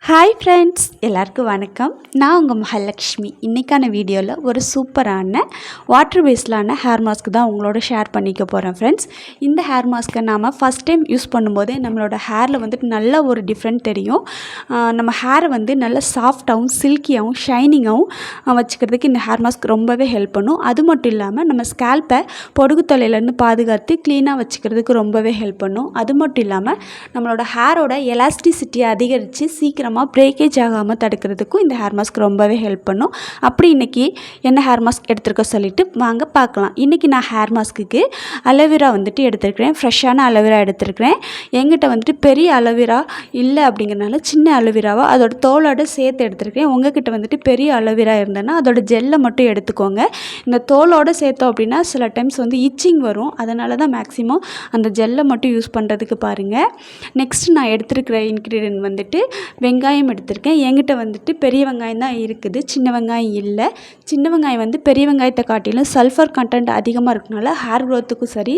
Hi friends, எல்லாருக்கும் வணக்கம். நான் உங்கள் மகாலட்சுமி. இன்றைக்கான வீடியோவில் ஒரு சூப்பரான வாட்டர் பேஸ்டான ஹேர் மாஸ்க் தான் உங்களோட ஷேர் பண்ணிக்க போகிறேன் ஃப்ரெண்ட்ஸ். இந்த ஹேர் மாஸ்க்கை நாம் ஃபஸ்ட் டைம் யூஸ் பண்ணும்போதே நம்மளோட ஹேரில் வந்துட்டு நல்ல ஒரு டிஃப்ரெண்ட் தெரியும். நம்ம ஹேரை வந்து நல்ல சாஃப்டாகவும் சில்கியாகவும் ஷைனிங்காகவும் வச்சுக்கிறதுக்கு இந்த ஹேர் மாஸ்க் ரொம்பவே ஹெல்ப் பண்ணும். அது மட்டும் இல்லாமல் நம்ம ஸ்கேல்ப்பை பொடுகு தொல்லையிலேருந்து பாதுகாத்து க்ளீனாக வச்சுக்கிறதுக்கு ரொம்பவே ஹெல்ப் பண்ணும். அது மட்டும் இல்லாமல் நம்மளோட ஹேரோட எலாஸ்டிசிட்டியை அதிகரித்து சீக்கிரமாக பிரேக்கேஜ் ஆகாமல் தடுக்கிறதுக்கும் இந்த ஹேர் மாஸ்க் ரொம்பவே ஹெல்ப் பண்ணும். அப்படி இன்றைக்கி என்ன ஹேர் மாஸ்க் எடுத்துருக்க சொல்லிவிட்டு வாங்க பார்க்கலாம். இன்றைக்கி நான் ஹேர் மாஸ்க்குக்கு அலோவேரா வந்துட்டு எடுத்துருக்கிறேன். ஃப்ரெஷ்ஷான அலோவேரா எடுத்துருக்கிறேன். எங்கிட்ட வந்துட்டு பெரிய அலோவேரா இல்லை அப்படிங்கிறனால சின்ன அலோவேராவை அதோட தோலோடு சேர்த்து எடுத்துருக்கிறேன். உங்ககிட்ட வந்துட்டு பெரிய அலோவேரா இருந்ததுன்னா அதோட ஜெல்லை மட்டும் எடுத்துக்கோங்க. இந்த தோலோடு சேர்த்தோம் அப்படின்னா சில டைம்ஸ் வந்து இச்சிங் வரும். அதனால தான் மேக்ஸிமம் அந்த ஜெல்லை மட்டும் யூஸ் பண்ணுறதுக்கு பாருங்கள். நெக்ஸ்ட் நான் எடுத்துருக்கிற இன்க்ரீடியன்ட் வந்துட்டு வெங்காயம் எடுத்திருக்கேன். என்கிட்ட வந்துட்டு பெரிய வெங்காயம் தான் இருக்குது, சின்ன வெங்காயம் இல்லை. சின்ன வெங்காயம் வந்து பெரிய வெங்காயத்தை காட்டிலும் சல்ஃபர் கண்டென்ட் அதிகமாக இருக்கனால ஹேர் க்ரோத்துக்கும் சரி,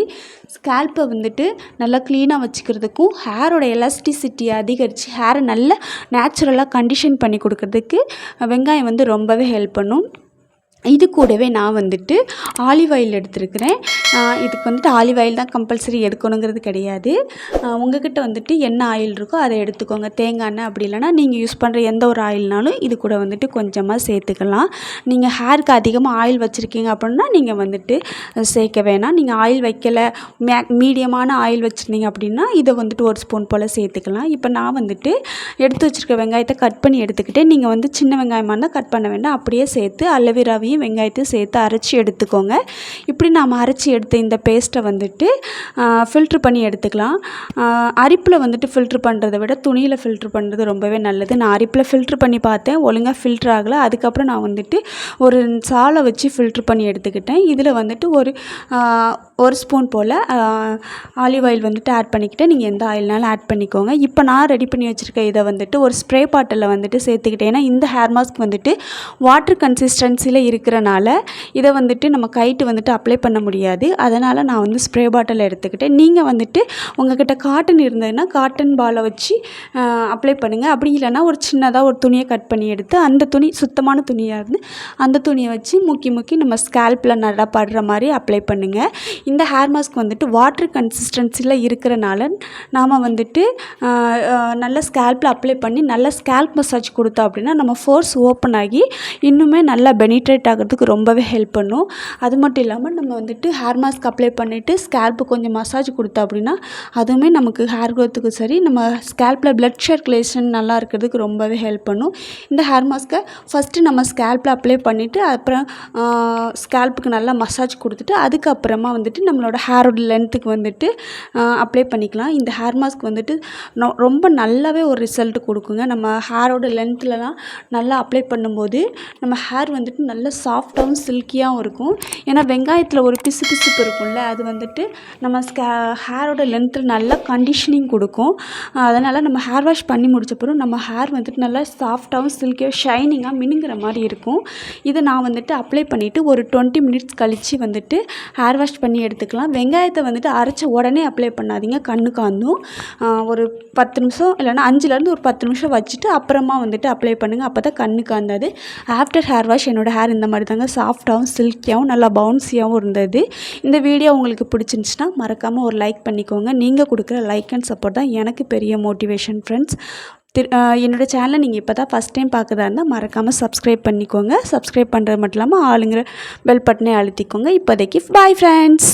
ஸ்கேல்ப்பை வந்துட்டு நல்லா க்ளீனாக வச்சுக்கிறதுக்கும் ஹேரோட எலாஸ்டிசிட்டியை அதிகரித்து ஹேரை நல்ல நேச்சுரலாக கண்டிஷன் பண்ணி கொடுக்கறதுக்கு வெங்காயம் வந்து ரொம்பவே ஹெல்ப் பண்ணும். இது கூடவே நான் வந்துட்டு ஆலிவ் ஆயில் எடுத்துருக்கிறேன். இதுக்கு வந்துட்டு ஆலிவ் ஆயில் தான் கம்பல்சரி எடுக்கணுங்கிறது கிடையாது. உங்கள்கிட்ட வந்துட்டு என்ன ஆயில் இருக்கோ அதை எடுத்துக்கோங்க. தேங்காய் எண்ணெய் அப்படி இல்லைனா நீங்கள் யூஸ் பண்ணுற எந்த ஒரு ஆயில்னாலும் இது கூட வந்துட்டு கொஞ்சமாக சேர்த்துக்கலாம். நீங்கள் ஹேருக்கு அதிகமாக ஆயில் வச்சுருக்கீங்க அப்படின்னா நீங்கள் வந்துட்டு சேர்க்க வேணாம். நீங்கள் ஆயில் வைக்கலை, மீடியமான ஆயில் வச்சுருந்தீங்க அப்படின்னா இதை வந்துட்டு ஒரு ஸ்பூன் போல் சேர்த்துக்கலாம். இப்போ நான் வந்துட்டு எடுத்து வச்சுருக்க வெங்காயத்தை கட் பண்ணி எடுத்துக்கிட்டேன். நீங்கள் வந்து சின்ன வெங்காயமாக இருந்தால் கட் பண்ண வேண்டாம், அப்படியே சேர்த்து அலோவேராவையும் வெங்காயத்தையும் சேர்த்து அரைச்சி எடுத்துக்கோங்க. இப்படி நாம் அரைச்சி எடுத்த இந்த பேஸ்ட்டை வந்துட்டு ஃபில்ட்ரு பண்ணி எடுத்துக்கலாம். அரிப்பில் வந்துட்டு ஃபில்ட்ரு பண்ணுறதை விட துணியில் ஃபில்ட்ரு பண்ணுறது ரொம்பவே நல்லது. நான் அரிப்பில் ஃபில்ட்ரு பண்ணி பார்த்தேன், ஒழுங்காக ஃபில்ட்ரு ஆகலை. அதுக்கப்புறம் நான் வந்துட்டு ஒரு சாலை வச்சு ஃபில்ட்ரு பண்ணி எடுத்துக்கிட்டேன். இதில் வந்துட்டு ஒரு ஸ்பூன் போல் ஆலிவ் ஆயில் வந்துட்டு ஆட் பண்ணிக்கிட்டேன். நீங்கள் எந்த ஆயில்னாலும் ஆட் பண்ணிக்கோங்க. இப்போ நான் ரெடி பண்ணி வச்சுருக்க இதை வந்துட்டு ஒரு ஸ்ப்ரே பாட்டிலில் வந்துட்டு சேர்த்துக்கிட்டேன். ஏன்னா இந்த ஹேர் மாஸ்க் வந்துட்டு வாட்டர் கன்சிஸ்டன்சியில் இருக்கிறனால இதை வந்துட்டு நம்ம கைட்டு வந்துட்டு அப்ளை பண்ண முடியாது. அதனால் நான் வந்து ஸ்ப்ரே பாட்டில் எடுத்துக்கிட்டேன். நீங்கள் வந்துட்டு உங்கள்கிட்ட காட்டன் இருந்ததுன்னா காட்டன் பாலை வச்சு அப்ளை பண்ணுங்கள். அப்படி இல்லைனா ஒரு சின்னதாக ஒரு துணியை கட் பண்ணி எடுத்து அந்த துணி சுத்தமான துணியாக இருந்து அந்த துணியை வச்சு முக்கி நம்ம ஸ்கேல்ப்பில் நல்லா படுற மாதிரி அப்ளை பண்ணுங்கள். இந்த ஹேர் மாஸ்க் வந்துட்டு வாட்டர் கன்சிஸ்டன்சியில் இருக்கிறனால நாம் வந்துட்டு நல்ல ஸ்கேல்ப்பில் அப்ளை பண்ணி நல்ல ஸ்கேல்ப் மசாஜ் கொடுத்தோம் அப்படின்னா நம்ம ஃபோர்ஸ் ஓப்பன் ஆகி இன்னுமே நல்லா பெனிட்ரேட் ஆகிறதுக்கு ரொம்பவே ஹெல்ப் பண்ணும். அது மட்டும் இல்லாமல் நம்ம வந்துட்டு ஹேர் மாஸ்க் அப்ளை பண்ணிவிட்டு ஸ்கேல்ப்பு கொஞ்சம் மசாஜ் கொடுத்தோம் அப்படின்னா அதுவுமே நமக்கு ஹேர் க்ரோத்துக்கு சரி, நம்ம ஸ்கேல்ப்பில் பிளட் சர்க்குலேஷன் நல்லா இருக்கிறதுக்கு ரொம்பவே ஹெல்ப் பண்ணும். இந்த ஹேர் மாஸ்க்கை ஃபஸ்ட்டு நம்ம ஸ்கேல்ப்பில் அப்ளை பண்ணிவிட்டு அப்புறம் ஸ்கேல்ப்புக்கு நல்லா மசாஜ் கொடுத்துட்டு அதுக்கப்புறமா வந்துட்டு நம்மளோட ஹேரோட லென்த்துக்கு வந்துட்டு அப்ளை பண்ணிக்கலாம். இந்த ஹேர் மாஸ்க் வந்துட்டு ரொம்ப நல்லாவே ஒரு ரிசல்ட் கொடுக்குங்க. நம்ம ஹேரோட லென்த்துலலாம் நல்லா அப்ளை பண்ணும்போது நம்ம ஹேர் வந்துட்டு நல்ல சாஃப்டாகவும் சில்கியாகவும் இருக்கும். ஏன்னா வெங்காயத்தில் ஒரு பிசுபிசுப்பு இருக்கும்ல, அது வந்துட்டு நம்ம ஹேரோட லென்த்தில் நல்லா கண்டிஷனிங் கொடுக்கும். அதனால் நம்ம ஹேர் வாஷ் பண்ணி முடிச்ச பிறகு நம்ம ஹேர் வந்துட்டு நல்லா சாஃப்டாகவும் சில்கியாக ஷைனிங்காக மினுங்கிற மாதிரி இருக்கும். இதை நான் வந்துட்டு அப்ளை பண்ணிவிட்டு ஒரு 20 மினிட்ஸ் கழித்து வந்துட்டு ஹேர் வாஷ் பண்ணி எடுத்துக்கலாம். வெங்காயத்தை வந்துட்டு அரைச்ச உடனே அப்ளை பண்ணாதீங்க, கண்ணு காந்தும். ஒரு 10 நிமிஷம் இல்லைனா 5லேருந்து ஒரு 10 நிமிஷம் வச்சுட்டு அப்புறமா வந்துட்டு அப்ளை பண்ணுங்கள். அப்போ தான் கண்ணு காந்தாது. ஆஃப்டர் ஹேர் வாஷ் என்னோடய ஹேர் இந்த மாதிரி தாங்க சாஃப்டாகவும் சில்கியாகவும் நல்லா பவுன்ஸியாகவும் இருந்தது. இந்த வீடியோ உங்களுக்கு பிடிச்சிருந்துச்சுன்னா மறக்காமல் ஒரு லைக் பண்ணிக்கோங்க. நீங்கள் கொடுக்குற லைக் அண்ட் சப்போர்ட் தான் எனக்கு பெரிய மோட்டிவேஷன் ஃப்ரெண்ட்ஸ். என்னோடய சேனலை நீங்கள் இப்போ தான் ஃபஸ்ட் டைம் பார்க்குறதா இருந்தால் மறக்காமல் சப்ஸ்கிரைப் பண்ணிக்கோங்க. சப்ஸ்கிரைப் பண்ணுறது மட்டும் இல்லாமல் ஆளுங்கிற பெல் பட்டனே அழுத்திக்கோங்க. இப்போதைக்கு பாய் ஃப்ரெண்ட்ஸ்.